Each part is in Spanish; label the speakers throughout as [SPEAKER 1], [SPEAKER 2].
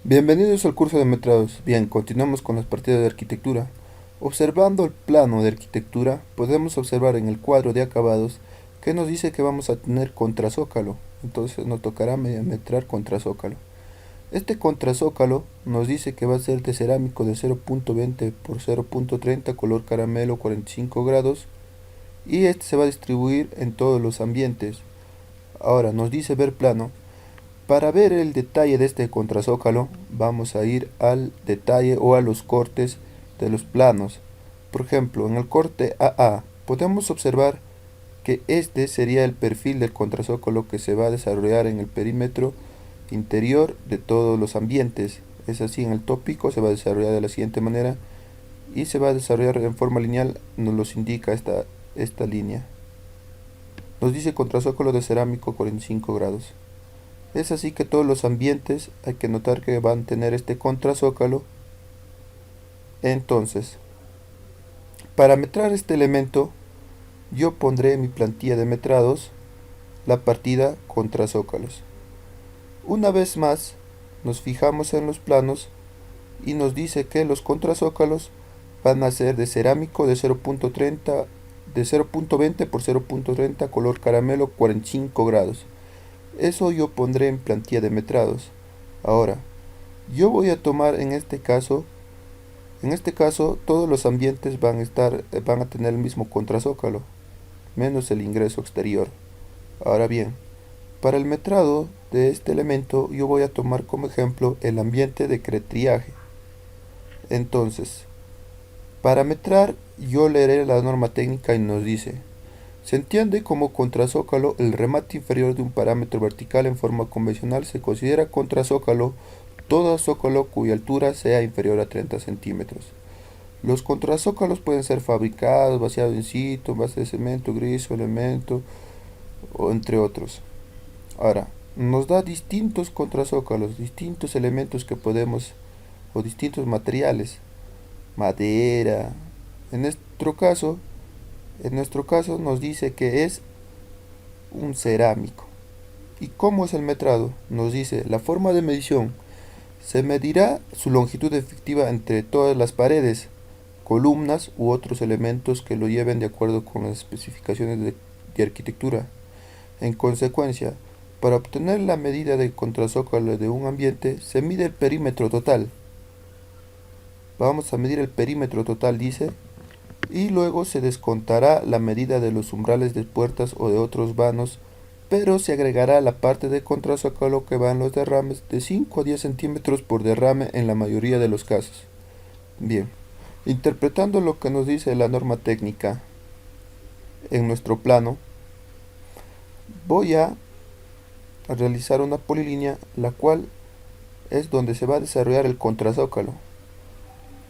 [SPEAKER 1] Bienvenidos al curso de metrados. Bien, continuamos con las partidas de arquitectura. Observando el plano de arquitectura, podemos observar en el cuadro de acabados que nos dice que vamos a tener contrazócalo. Entonces nos tocará mediametrar contrazócalo. Este contrazócalo nos dice que va a ser de cerámico de 0.20 por 0.30, color caramelo, 45 grados. Y este se va a distribuir en todos los ambientes. Ahora nos dice ver plano. Para ver el detalle de este contrazócalo, vamos a ir al detalle o a los cortes de los planos. Por ejemplo, en el corte AA podemos observar que este sería el perfil del contrazócalo que se va a desarrollar en el perímetro interior de todos los ambientes. Es así, en el tópico se va a desarrollar de la siguiente manera y se va a desarrollar en forma lineal, nos los indica esta línea. Nos dice contrazócalo de cerámico 45 grados. Es así que todos los ambientes hay que notar que van a tener este contrazócalo. Entonces, para metrar este elemento, yo pondré en mi plantilla de metrados la partida contrazócalos. Una vez más, nos fijamos en los planos y nos dice que los contrazócalos van a ser de cerámico de 0.30 de 0.20 por 0.30, color caramelo, 45 grados. Eso yo pondré en plantilla de metrados. Ahora, yo voy a tomar en este caso todos los ambientes van a tener el mismo contrazócalo, menos el ingreso exterior. Ahora bien, para el metrado de este elemento yo voy a tomar como ejemplo el ambiente de cretriaje. Entonces, para metrar yo leeré la norma técnica y nos dice: se entiende como contrazócalo el remate inferior de un parámetro vertical en forma convencional. Se considera contrazócalo todo zócalo cuya altura sea inferior a 30 centímetros. Los contrazócalos pueden ser fabricados, vaciados in situ, en base de cemento, gris o elemento, o entre otros. Ahora, nos da distintos contrazócalos, distintos elementos que podemos, o distintos materiales, madera. En nuestro caso, nos dice que es un cerámico. ¿Y cómo es el metrado? Nos dice la forma de medición. Se medirá su longitud efectiva entre todas las paredes, columnas u otros elementos que lo lleven de acuerdo con las especificaciones de arquitectura. En consecuencia, para obtener la medida de contrazócalo de un ambiente, se mide el perímetro total. Vamos a medir el perímetro total, dice, y luego se descontará la medida de los umbrales de puertas o de otros vanos, pero se agregará la parte de contrazócalo que van los derrames de 5 a 10 centímetros por derrame en la mayoría de los casos. Bien, interpretando lo que nos dice la norma técnica en nuestro plano, voy a realizar una polilínea, la cual es donde se va a desarrollar el contrazócalo.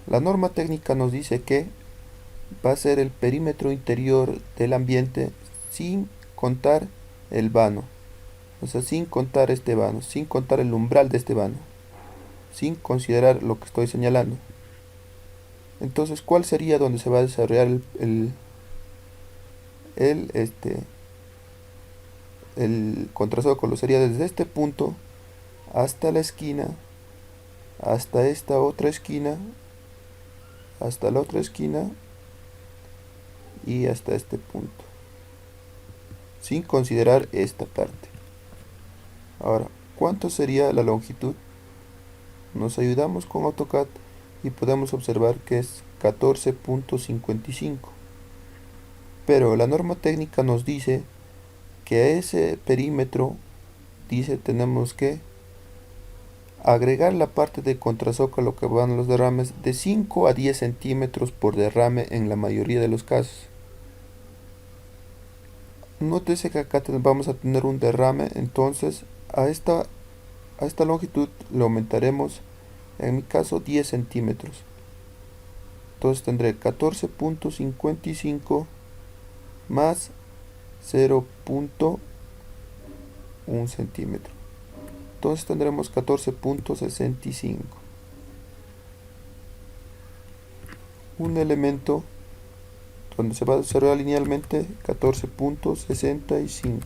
[SPEAKER 1] La norma técnica nos dice que va a ser el perímetro interior del ambiente sin contar el vano, o sea, sin contar este vano, sin contar el umbral de este vano, sin considerar lo que estoy señalando. Entonces, ¿cuál sería donde se va a desarrollar el, este, el contrazócalo? Sería desde este punto hasta la esquina, hasta esta otra esquina, hasta la otra esquina y hasta este punto, sin considerar esta parte. Ahora, ¿cuánto sería la longitud? Nos ayudamos con AutoCAD y podemos observar que es 14.55. Pero la norma técnica nos dice que a ese perímetro, dice, tenemos que agregar la parte de contrazócalo que van los derrames de 5 a 10 centímetros por derrame en la mayoría de los casos. Nótese que acá vamos a tener un derrame, entonces a esta longitud le aumentaremos, en mi caso, 10 centímetros. Entonces tendré 14.55 más 0.1 centímetro. Entonces tendremos 14.65. Un elemento donde se va a desarrollar linealmente 14.65.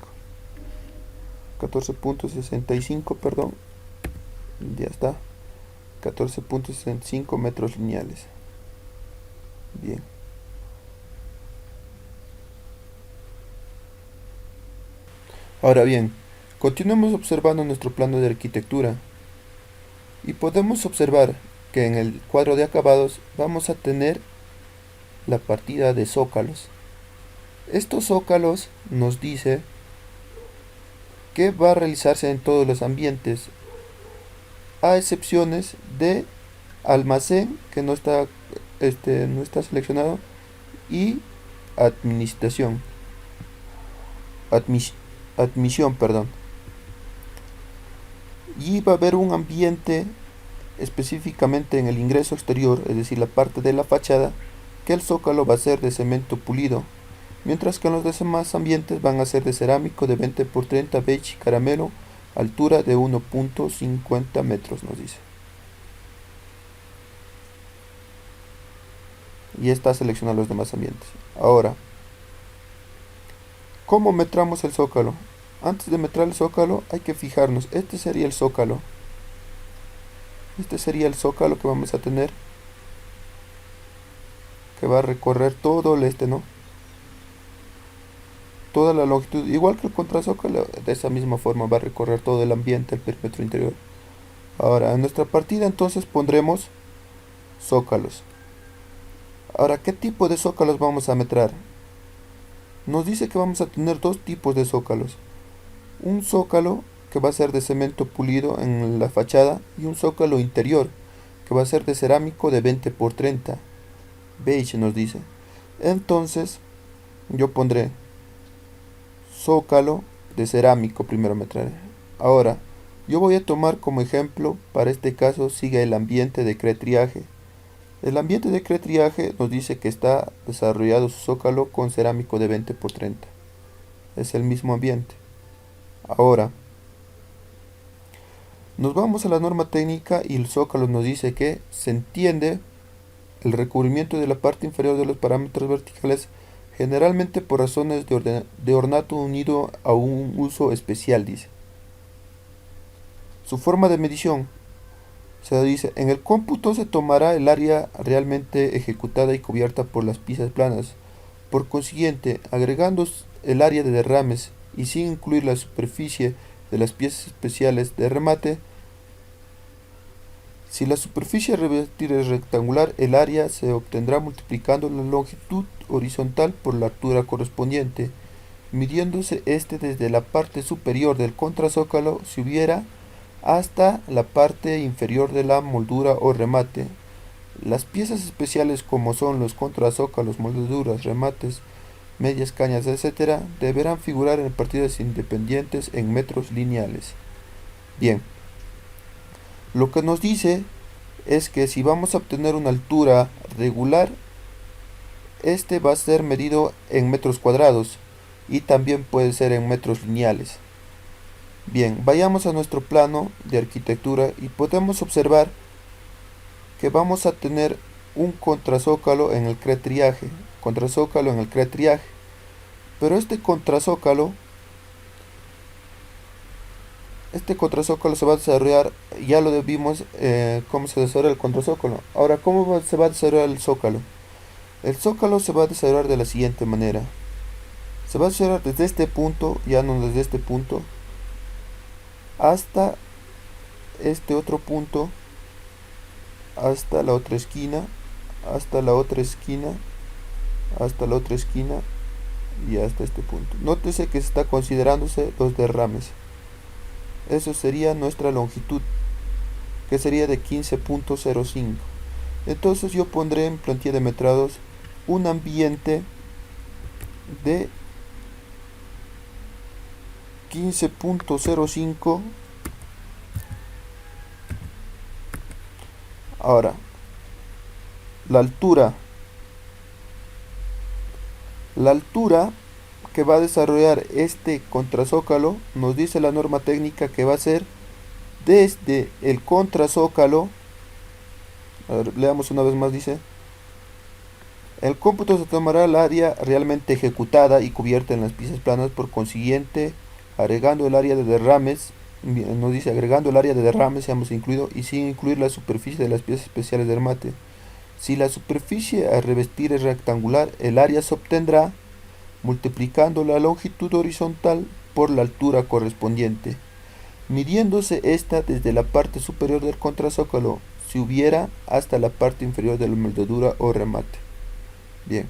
[SPEAKER 1] 14.65, perdón. Ya está. 14.65 metros lineales. Bien. Ahora bien, continuemos observando nuestro plano de arquitectura y podemos observar que en el cuadro de acabados vamos a tener la partida de zócalos. Estos zócalos nos dice que va a realizarse en todos los ambientes, a excepciones de almacén, que no está seleccionado, y administración, admisión, perdón. Y va a haber un ambiente específicamente en el ingreso exterior, es decir, la parte de la fachada, que el zócalo va a ser de cemento pulido, mientras que en los demás ambientes van a ser de cerámico de 20 por 30 beige y caramelo, altura de 1.50 metros, nos dice. Y está seleccionado los demás ambientes. Ahora, ¿cómo metramos el zócalo? Antes de metrar el zócalo hay que fijarnos, este sería el zócalo. Este sería el zócalo que vamos a tener, que va a recorrer todo el ¿no? Toda la longitud, igual que el contrazócalo, de esa misma forma va a recorrer todo el ambiente, el perímetro interior. Ahora, en nuestra partida entonces pondremos zócalos. Ahora, ¿qué tipo de zócalos vamos a metrar? Nos dice que vamos a tener dos tipos de zócalos. Un zócalo que va a ser de cemento pulido en la fachada y un zócalo interior que va a ser de cerámico de 20 por 30 beige, nos dice. Entonces yo pondré zócalo de cerámico, primero metraré. Ahora yo voy a tomar como ejemplo, para este caso sigue el ambiente de cretriaje. El ambiente de cretriaje nos dice que está desarrollado su zócalo con cerámico de 20 por 30. Es el mismo ambiente. Ahora nos vamos a la norma técnica y el zócalo nos dice que se entiende el recubrimiento de la parte inferior de los parámetros verticales generalmente por razones de ornato unido a un uso especial, dice. Su forma de medición se dice, en el cómputo se tomará el área realmente ejecutada y cubierta por las piezas planas. Por consiguiente, agregando el área de derrames y sin incluir la superficie de las piezas especiales de remate, si la superficie a revestir es rectangular, el área se obtendrá multiplicando la longitud horizontal por la altura correspondiente, midiéndose desde la parte superior del contrazócalo si hubiera hasta la parte inferior de la moldura o remate. Las piezas especiales como son los contrazócalos, molduras, remates, medias cañas, etc., deberán figurar en partidas independientes en metros lineales. Bien, lo que nos dice es que si vamos a obtener una altura regular, este va a ser medido en metros cuadrados y también puede ser en metros lineales. Bien, vayamos a nuestro plano de arquitectura y podemos observar que vamos a tener un contrazócalo en el cretriaje, pero este contrazócalo se va a desarrollar, ya lo vimos cómo se desarrolla el contrazócalo. Ahora, ¿cómo se va a desarrollar el zócalo? El zócalo se va a desarrollar de la siguiente manera. Se va a desarrollar desde este punto, ya no desde este punto, hasta este otro punto, hasta la otra esquina, hasta la otra esquina, hasta la otra esquina y hasta este punto. Nótese que se está considerándose los derrames. Eso sería nuestra longitud, que sería de 15.05. Entonces yo pondré en plantilla de metrados un ambiente de 15.05. Ahora, la altura que va a desarrollar este contrazócalo, nos dice la norma técnica que va a ser desde el contrazócalo. A ver, leamos una vez más, dice: el cómputo se tomará el área realmente ejecutada y cubierta en las piezas planas, por consiguiente, agregando el área de derrames Bien, nos dice agregando el área de derrame se hemos incluido y sin incluir la superficie de las piezas especiales de remate. Si la superficie a revestir es rectangular, el área se obtendrá multiplicando la longitud horizontal por la altura correspondiente, midiéndose esta desde la parte superior del contrazócalo, si hubiera, hasta la parte inferior de la moldura o remate. Bien,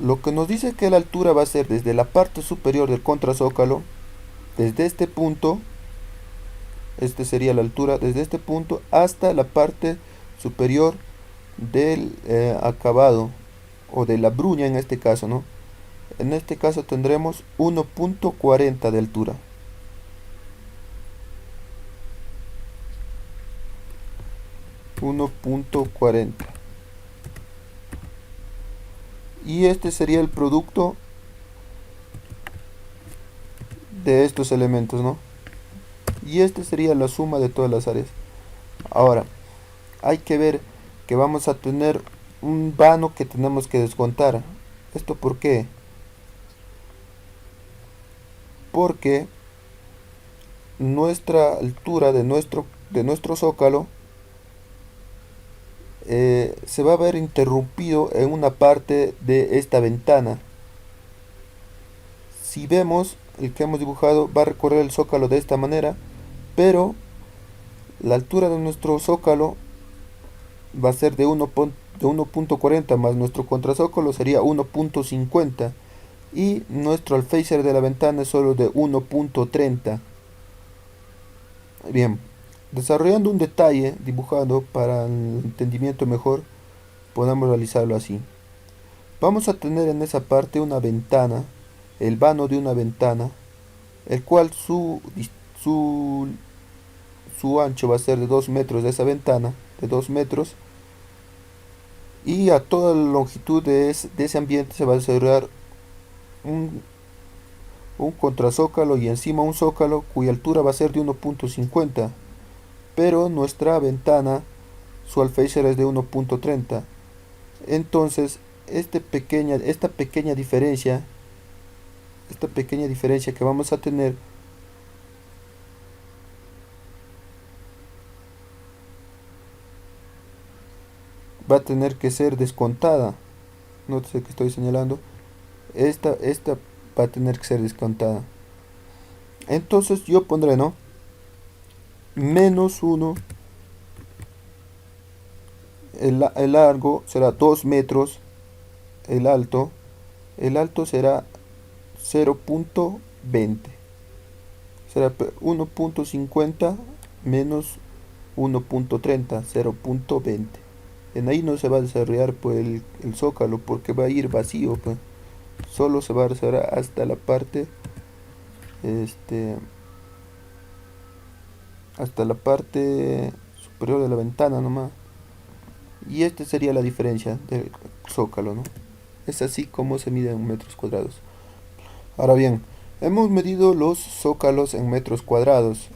[SPEAKER 1] lo que nos dice que la altura va a ser desde la parte superior del contrazócalo, desde este punto, este sería la altura desde este punto hasta la parte superior del acabado o de la bruña en este caso, ¿no? En este caso tendremos 1.40 de altura. 1.40. Y este sería el producto de estos elementos, ¿no? Y este sería la suma de todas las áreas. Ahora, hay que ver que vamos a tener un vano que tenemos que descontar. ¿Esto por qué? Porque nuestra altura de nuestro zócalo se va a ver interrumpido en una parte de esta ventana. Si vemos, el que hemos dibujado va a recorrer el zócalo de esta manera, pero la altura de nuestro zócalo va a ser de 1.40 más nuestro contrazócalo sería 1.50 y nuestro alféizar de la ventana es solo de 1.30. Bien, desarrollando un detalle dibujado para el entendimiento mejor, podemos realizarlo así. Vamos a tener en esa parte una ventana, el vano de una ventana, el cual su ancho va a ser de 2 metros de esa ventana, de 2 metros, y a toda la longitud de ese ambiente se va a desarrollar un, un contrazócalo y encima un zócalo cuya altura va a ser de 1.50, pero nuestra ventana, su alféizar es de 1.30. Entonces, esta pequeña diferencia que vamos a tener va a tener que ser descontada. No sé qué estoy señalando. Esta va a tener que ser descontada. Entonces yo pondré, ¿no? Menos 1. El largo será 2 metros. El alto será 0.20. Será 1.50 menos 1.30, 0.20. En ahí no se va a desarrollar pues el zócalo porque va a ir vacío, pues. Solo se va a desarrollar hasta la parte este hasta la parte superior de la ventana nomás. Y esta sería la diferencia del zócalo, ¿no? Es así como se mide en metros cuadrados. Ahora bien, hemos medido los zócalos en metros cuadrados.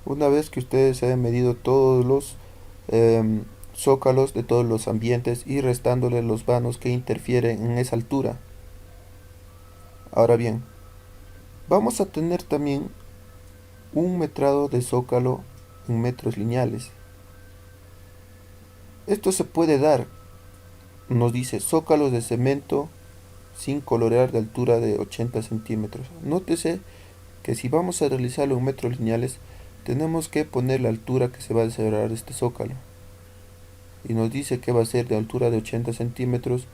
[SPEAKER 1] Una vez que ustedes hayan medido todos los zócalos de todos los ambientes y restándole los vanos que interfieren en esa altura. Ahora bien, vamos a tener también un metrado de zócalo en metros lineales. Esto se puede dar, nos dice zócalos de cemento sin colorear de altura de 80 centímetros. Nótese que si vamos a realizarlo en metros lineales, tenemos que poner la altura que se va a desarrollar este zócalo. Y nos dice que va a ser de altura de 80 centímetros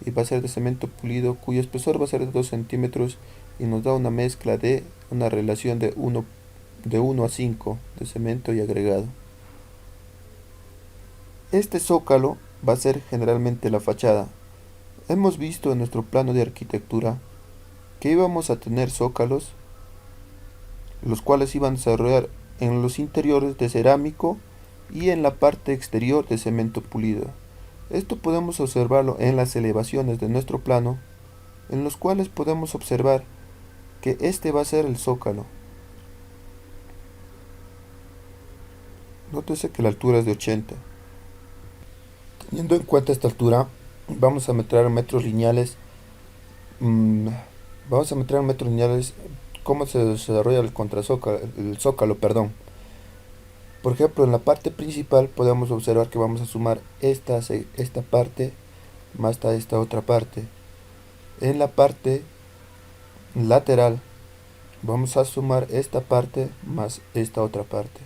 [SPEAKER 1] y va a ser de cemento pulido cuyo espesor va a ser de 2 centímetros y nos da una mezcla de una relación de 1 a 5 de cemento y agregado. Este zócalo va a ser generalmente la fachada. Hemos visto en nuestro plano de arquitectura que íbamos a tener zócalos, los cuales iban a desarrollar en los interiores de cerámico y en la parte exterior de cemento pulido. Esto podemos observarlo en las elevaciones de nuestro plano, en los cuales podemos observar que este va a ser el zócalo. Nótese que la altura es de 80. Teniendo en cuenta esta altura, vamos a meter metros lineales Vamos a meter en metros lineales cómo se desarrolla el zócalo, perdón. Por ejemplo, en la parte principal podemos observar que vamos a sumar esta parte más esta otra parte. En la parte lateral vamos a sumar esta parte más esta otra parte.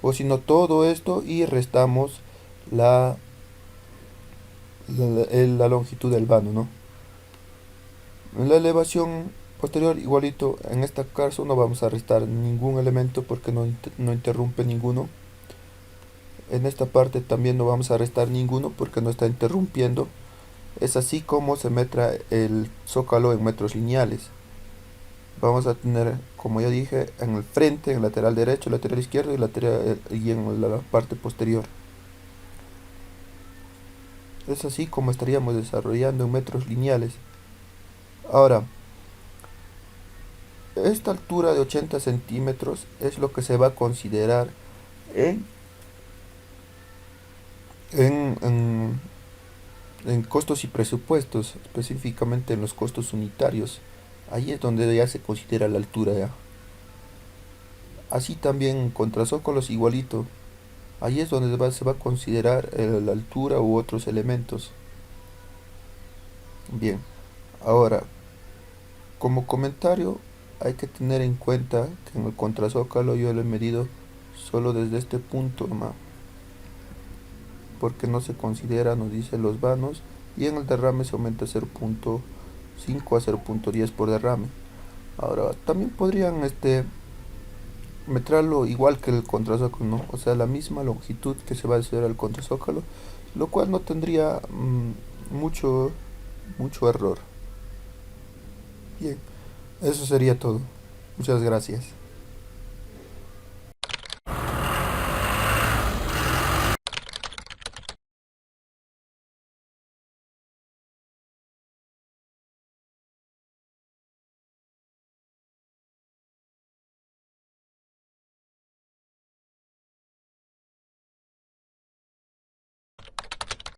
[SPEAKER 1] O si no, todo esto y restamos la, la longitud del vano, ¿no? En la elevación posterior, igualito, en este caso no vamos a restar ningún elemento porque no interrumpe ninguno. En esta parte también no vamos a restar ninguno porque no está interrumpiendo. Es así como se metra el zócalo en metros lineales. Vamos a tener, como ya dije, en el frente, en el lateral derecho, lateral izquierdo y en la parte posterior. Es así como estaríamos desarrollando en metros lineales. Ahora, esta altura de 80 centímetros es lo que se va a considerar en, en, en, en costos y presupuestos, específicamente en los costos unitarios. Ahí es donde ya se considera la altura ya. Así también contra zócalos igualito. Ahí es donde se va a considerar la altura u otros elementos. Bien, ahora, como comentario, hay que tener en cuenta que en el contrazócalo yo lo he medido solo desde este punto nomás, porque no se considera, nos dice los vanos, y en el derrame se aumenta 0.5 a 0.10 por derrame. Ahora, también podrían metrarlo igual que el contrazócalo, ¿no? O sea, la misma longitud que se va a hacer al contrazócalo, lo cual no tendría mucho error. Bien, eso sería todo. Muchas gracias.